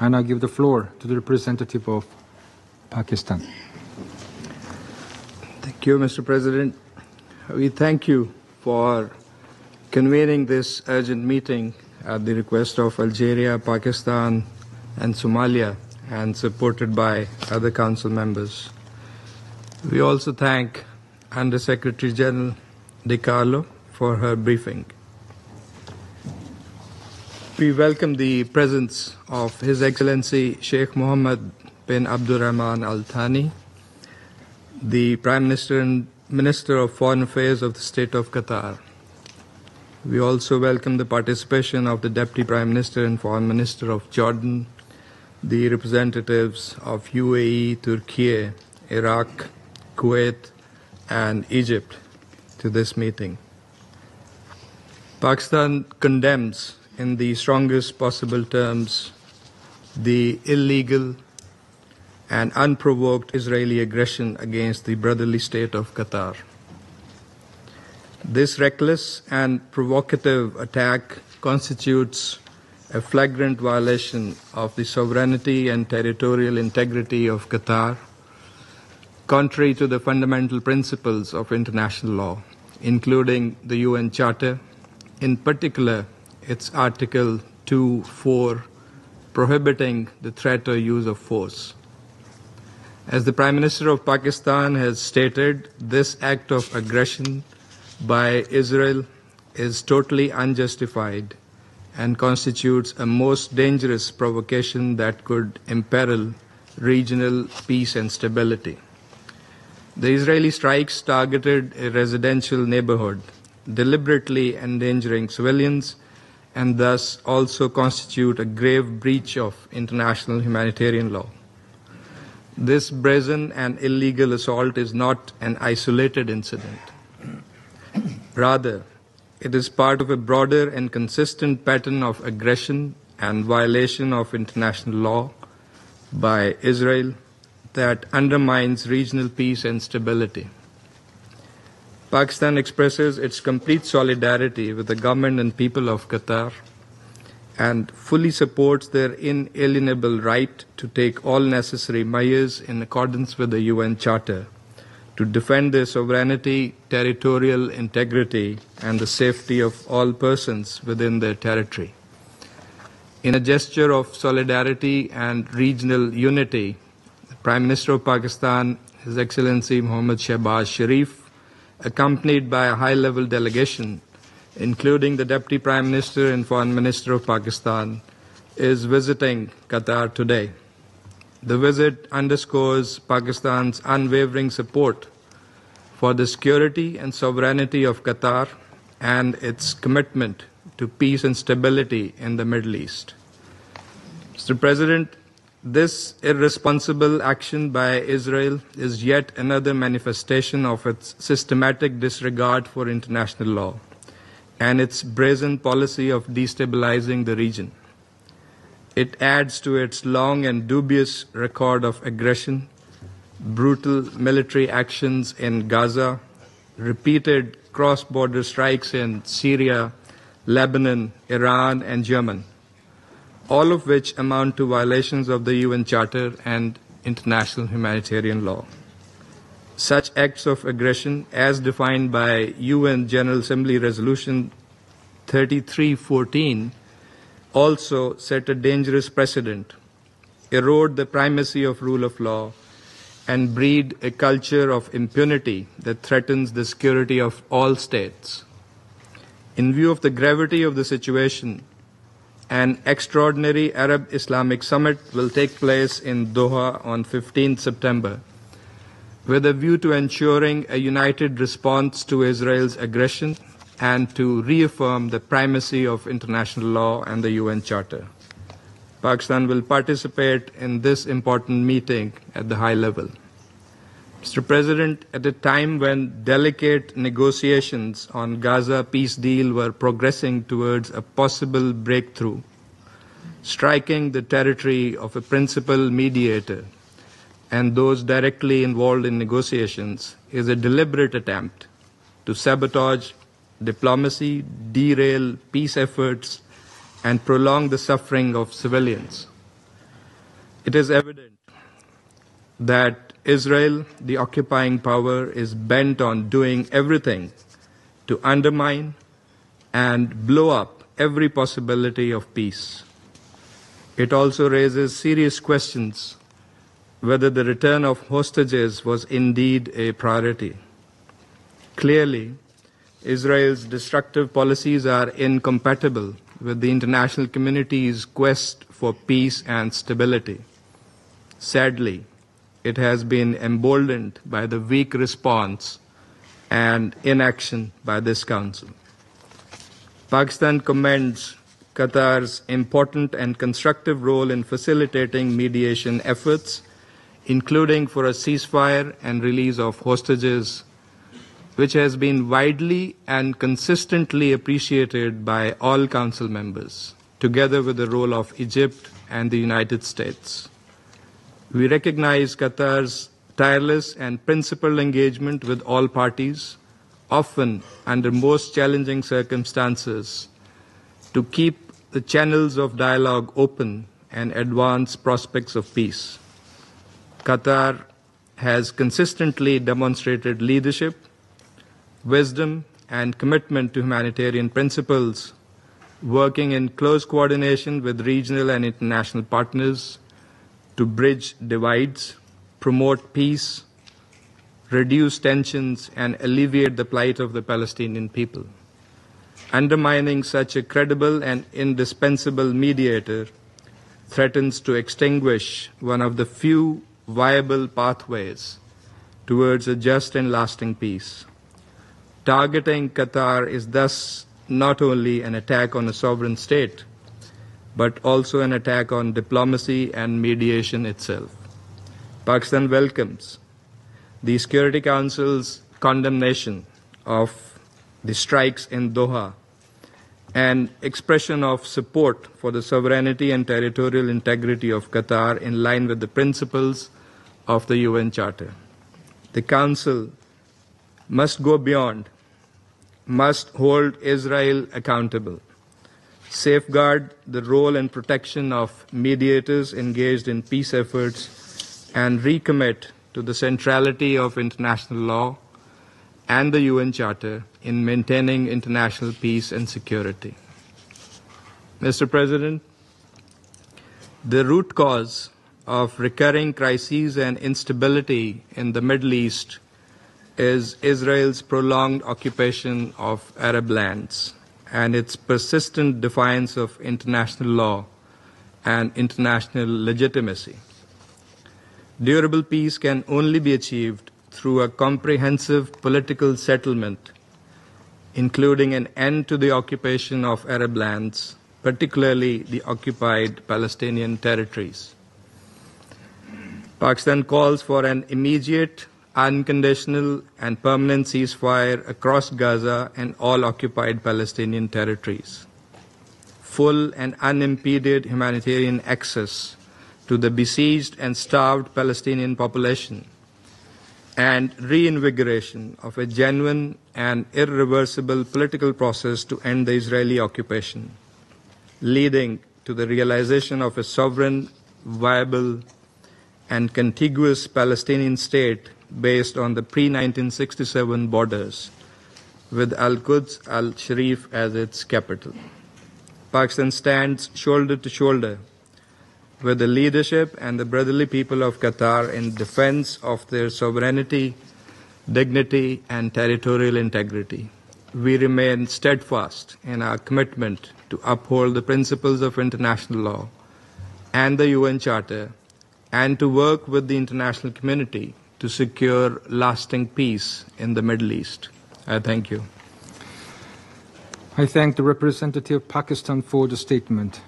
I now give the floor to the representative of Pakistan. Thank you, Mr. President. We thank you for convening this urgent meeting at the request of Algeria, Pakistan, and Somalia, and supported by other Council members. We also thank Under Secretary General De Carlo for her briefing. We welcome the presence of His Excellency Sheikh Mohammed bin Abdurrahman Al Thani, the Prime Minister and Minister of Foreign Affairs of the State of Qatar. We also welcome the participation of the Deputy Prime Minister and Foreign Minister of Jordan, the representatives of UAE, Turkey, Iraq, Kuwait, and Egypt to this meeting. Pakistan condemns in the strongest possible terms the illegal and unprovoked Israeli aggression against the brotherly state of Qatar. This reckless and provocative attack constitutes a flagrant violation of the sovereignty and territorial integrity of Qatar, contrary to the fundamental principles of international law, including the UN Charter, in particular its Article 2(4), prohibiting the threat or use of force. As the Prime Minister of Pakistan has stated, this act of aggression by Israel is totally unjustified and constitutes a most dangerous provocation that could imperil regional peace and stability. The Israeli strikes targeted a residential neighborhood, deliberately endangering civilians, and thus also constitute a grave breach of international humanitarian law. This brazen and illegal assault is not an isolated incident. Rather, it is part of a broader and consistent pattern of aggression and violation of international law by Israel that undermines regional peace and stability. Pakistan expresses its complete solidarity with the government and people of Qatar and fully supports their inalienable right to take all necessary measures in accordance with the UN Charter to defend their sovereignty, territorial integrity, and the safety of all persons within their territory. In a gesture of solidarity and regional unity, the Prime Minister of Pakistan, His Excellency Mohammad Shehbaz Sharif, accompanied by a high-level delegation, including the Deputy Prime Minister and Foreign Minister of Pakistan, is visiting Qatar today. The visit underscores Pakistan's unwavering support for the security and sovereignty of Qatar and its commitment to peace and stability in the Middle East. Mr. President, this irresponsible action by Israel is yet another manifestation of its systematic disregard for international law and its brazen policy of destabilizing the region. It adds to its long and dubious record of aggression, brutal military actions in Gaza, repeated cross-border strikes in Syria, Lebanon, Iran, and Yemen, all of which amount to violations of the UN Charter and international humanitarian law. Such acts of aggression, as defined by UN General Assembly Resolution 3314, also set a dangerous precedent, erode the primacy of rule of law, and breed a culture of impunity that threatens the security of all states. In view of the gravity of the situation, an extraordinary Arab Islamic Summit will take place in Doha on 15 September, with a view to ensuring a united response to Israel's aggression and to reaffirm the primacy of international law and the UN Charter. Pakistan will participate in this important meeting at the high level. Mr. President, at a time when delicate negotiations on Gaza peace deal were progressing towards a possible breakthrough, striking the territory of a principal mediator and those directly involved in negotiations is a deliberate attempt to sabotage diplomacy, derail peace efforts, and prolong the suffering of civilians. It is evident that Israel, the occupying power, is bent on doing everything to undermine and blow up every possibility of peace. It also raises serious questions whether the return of hostages was indeed a priority. Clearly, Israel's destructive policies are incompatible with the international community's quest for peace and stability. Sadly, it has been emboldened by the weak response and inaction by this Council. Pakistan commends Qatar's important and constructive role in facilitating mediation efforts, including for a ceasefire and release of hostages, which has been widely and consistently appreciated by all Council members, together with the role of Egypt and the United States. We recognize Qatar's tireless and principled engagement with all parties, often under most challenging circumstances, to keep the channels of dialogue open and advance prospects of peace. Qatar has consistently demonstrated leadership, wisdom, and commitment to humanitarian principles, working in close coordination with regional and international partners to bridge divides, promote peace, reduce tensions, and alleviate the plight of the Palestinian people. Undermining such a credible and indispensable mediator threatens to extinguish one of the few viable pathways towards a just and lasting peace. Targeting Qatar is thus not only an attack on a sovereign state, but also an attack on diplomacy and mediation itself. Pakistan welcomes the Security Council's condemnation of the strikes in Doha and expression of support for the sovereignty and territorial integrity of Qatar in line with the principles of the UN Charter. The Council must go beyond, must hold Israel accountable, safeguard the role and protection of mediators engaged in peace efforts, and recommit to the centrality of international law and the UN Charter in maintaining international peace and security. Mr. President, the root cause of recurring crises and instability in the Middle East is Israel's prolonged occupation of Arab lands and its persistent defiance of international law and international legitimacy. Durable peace can only be achieved through a comprehensive political settlement, including an end to the occupation of Arab lands, particularly the occupied Palestinian territories. Pakistan calls for an immediate, unconditional, and permanent ceasefire across Gaza and all occupied Palestinian territories. Full and unimpeded humanitarian access to the besieged and starved Palestinian population, and reinvigoration of a genuine and irreversible political process to end the Israeli occupation, leading to the realization of a sovereign, viable, and contiguous Palestinian state based on the pre-1967 borders, with Al-Quds al-Sharif as its capital. Pakistan stands shoulder to shoulder with the leadership and the brotherly people of Qatar in defense of their sovereignty, dignity, and territorial integrity. We remain steadfast in our commitment to uphold the principles of international law and the UN Charter, and to work with the international community to secure lasting peace in the Middle East. I thank you. I thank the representative of Pakistan for the statement.